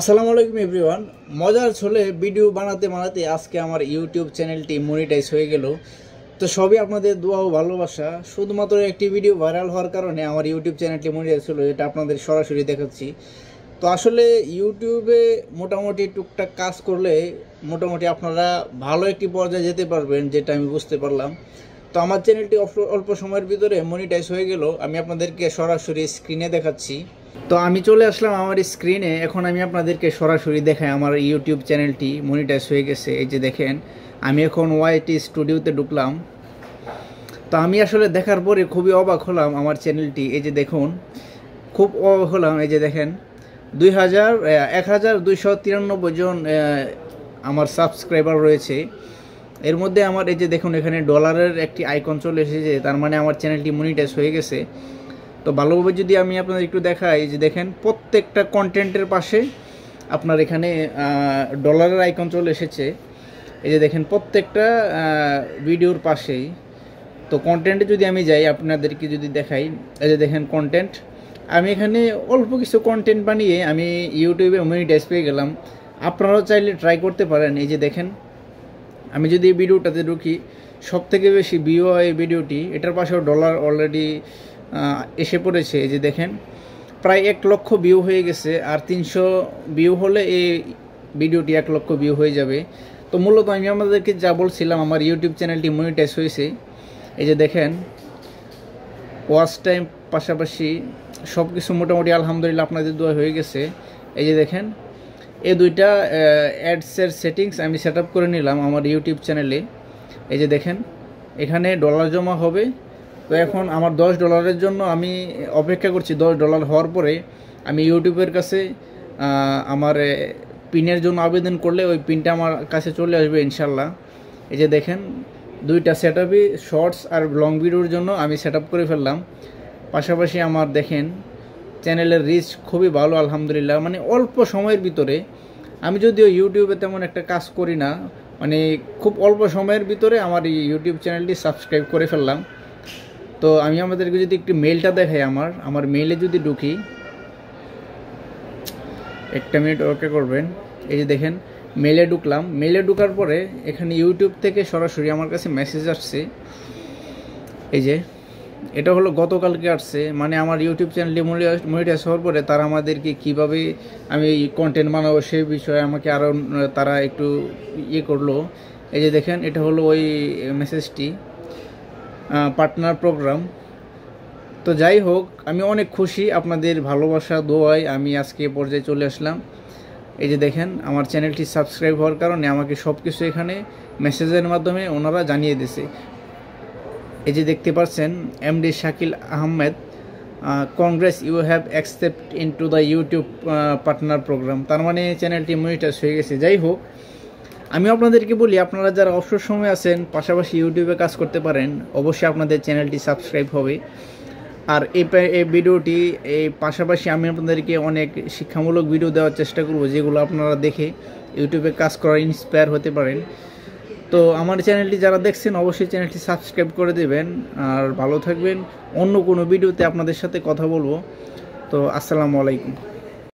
আসসালামু আলাইকুম এভরিওয়ান। মজার ছলে ভিডিও বানাতে বানাতে আজকে আমার ইউটিউব চ্যানেলটি মনিটাইজ হয়ে গেল। তো সবই আপনাদের দোয়া ও ভালোবাসা। শুধুমাত্র একটি ভিডিও ভাইরাল হওয়ার কারণে আমার ইউটিউব চ্যানেলটি মনিটাইজ হলো, এটা আপনাদের সরাসরি দেখাচ্ছি। তো আসলে ইউটিউবে মোটামুটি টুকটাক কাজ করলে মোটামুটি আপনারা ভালো একটি পর্যায়ে যেতে পারবেন, যেটা আমি বুঝতে পারলাম। তো আমার চ্যানেলটি অল্প সময়ের ভিতরে মনিটাইজ হয়ে গেল, আমি আপনাদেরকে সরাসরি স্ক্রিনে দেখাচ্ছি। তো আমি চলে আসলাম আমার স্ক্রিনে। এখন আমি আপনাদেরকে সরাসরি দেখাই আমার ইউটিউব চ্যানেলটি মনিটাইজ হয়ে গেছে। এই যে দেখেন, আমি এখন ওয়াইটি স্টুডিওতে ঢুকলাম। তো আমি আসলে দেখার পরে খুবই অবাক হলাম আমার চ্যানেলটি। এই যে দেখুন, খুব অবাক হলাম। এই যে দেখেন 1293 জন আমার সাবস্ক্রাইবার রয়েছে। এর মধ্যে আমার এই যে দেখুন, এখানে ডলারের একটি আইকন চলে এসেছে, তার মানে আমার চ্যানেলটি মনিটাইজ হয়ে গেছে। তো ভালোভাবে যদি আমি আপনাদের একটু দেখাই, যে দেখেন প্রত্যেকটা কন্টেন্টের পাশে আপনার এখানে ডলারের আইকন চলে এসেছে। এই যে দেখেন প্রত্যেকটা ভিডিওর পাশেই। তো কন্টেন্টে যদি আমি যাই, আপনাদেরকে যদি দেখাই, এই যে দেখেন কন্টেন্ট, আমি এখানে অল্প কিছু কন্টেন্ট বানিয়ে আমি ইউটিউবে মনিটাইজ পেয়ে গেলাম। আপনারাও চাইলে ট্রাই করতে পারেন। এই যে দেখেন, আমি যদি এই ভিডিওটাতে ঢুকি, সবথেকে বেশি ভিউ হয় এই ভিডিওটি, এটার পাশেও ডলার অলরেডি এসে পড়েছে। এই যে দেখেন প্রায় 1 লক্ষ ভিউ হয়ে গেছে, আর 300 ভিউ হলে এই ভিডিওটি 1 লক্ষ ভিউ হয়ে যাবে। তো মূলত আমি আমাদেরকে যা বলছিলাম, আমার ইউটিউব চ্যানেলটি মনিটাইজ হয়েছে। এই যে দেখেন ওয়াচ টাইম পাশাপাশি সব কিছু মোটামুটি আলহামদুলিল্লাহ আপনাদের দোয়া হয়ে গেছে। এই যে দেখেন এই দুইটা অ্যাডসের সেটিংস আমি সেট আপ করে নিলাম আমার ইউটিউব চ্যানেলে। এই যে দেখেন এখানে ডলার জমা হবে। তো এখন আমার $10 জন্য আমি অপেক্ষা করছি। $10 হওয়ার পরে আমি ইউটিউবের কাছে আমার পিনের জন্য আবেদন করলে ওই পিনটা আমার কাছে চলে আসবে ইনশাল্লাহ। এই যে দেখেন দুইটা সেট আপই শর্টস আর লং ভিডিওর জন্য আমি সেট আপ করে ফেললাম। পাশাপাশি আমার দেখেন চ্যানেলের রিচ খুবই ভালো আলহামদুলিল্লাহ। মানে অল্প সময়ের ভিতরে, আমি যদিও ইউটিউবে তেমন একটা কাজ করি না, মানে খুব অল্প সময়ের ভিতরে আমার এই ইউটিউব চ্যানেলটি সাবস্ক্রাইব করে ফেললাম। তো আমি আমাদেরকে যদি একটু মেলটা দেখাই, আমার মেলে যদি ঢুকি, একটা মিনিট ওকে করবেন। এই যে দেখেন মেলে ঢুকলাম। মেলে ঢুকার পরে এখানে ইউটিউব থেকে সরাসরি আমার কাছে মেসেজ আসছে। এই যে এটা হলো গতকালকে আসছে, মানে আমার ইউটিউব চ্যানেলটি মনিটাইজ হওয়ার পরে তারা আমাদেরকে কীভাবে আমি কন্টেন্ট বানাবো সেই বিষয়ে আমাকে আরও তারা একটু করলো। এই যে দেখেন এটা হলো ওই মেসেজটি, পার্টনার প্রোগ্রাম। তো যাই হোক, আমি অনেক খুশি আপনাদের ভালোবাসা দোয়ায় আমি আজকে পর্যায়ে চলে আসলাম। এই যে দেখেন আমার চ্যানেলটি সাবস্ক্রাইব হওয়ার কারণে আমাকে সব কিছু এখানে মেসেজের মাধ্যমে ওনারা জানিয়ে দিয়েছে। এই যে দেখতে পাচ্ছেন MD Shakil Ahmed, congrats you have accept into the YouTube partner program. তার মানে চ্যানেলটি মনিটাইজ হয়ে গেছে। যাই হোক, আমি আপনাদেরকে বলি, আপনারা যারা অবসর সময় আছেন পাশাপাশি ইউটিউবে কাজ করতে পারেন, অবশ্যই আপনাদের চ্যানেলটি সাবস্ক্রাইব হবে। আর এই ভিডিওটি এই পাশাপাশি আমি আপনাদেরকে অনেক শিক্ষামূলক ভিডিও দেওয়ার চেষ্টা করব, যেগুলো আপনারা দেখে ইউটিউবে কাজ করার ইন্সপায়ার হতে পারেন। তো আমার চ্যানেলটি যারা দেখছেন অবশ্যই চ্যানেলটি সাবস্ক্রাইব করে দেবেন, আর ভালো থাকবেন। অন্য কোনো ভিডিওতে আপনাদের সাথে কথা বলবো। তো আসসালামু আলাইকুম।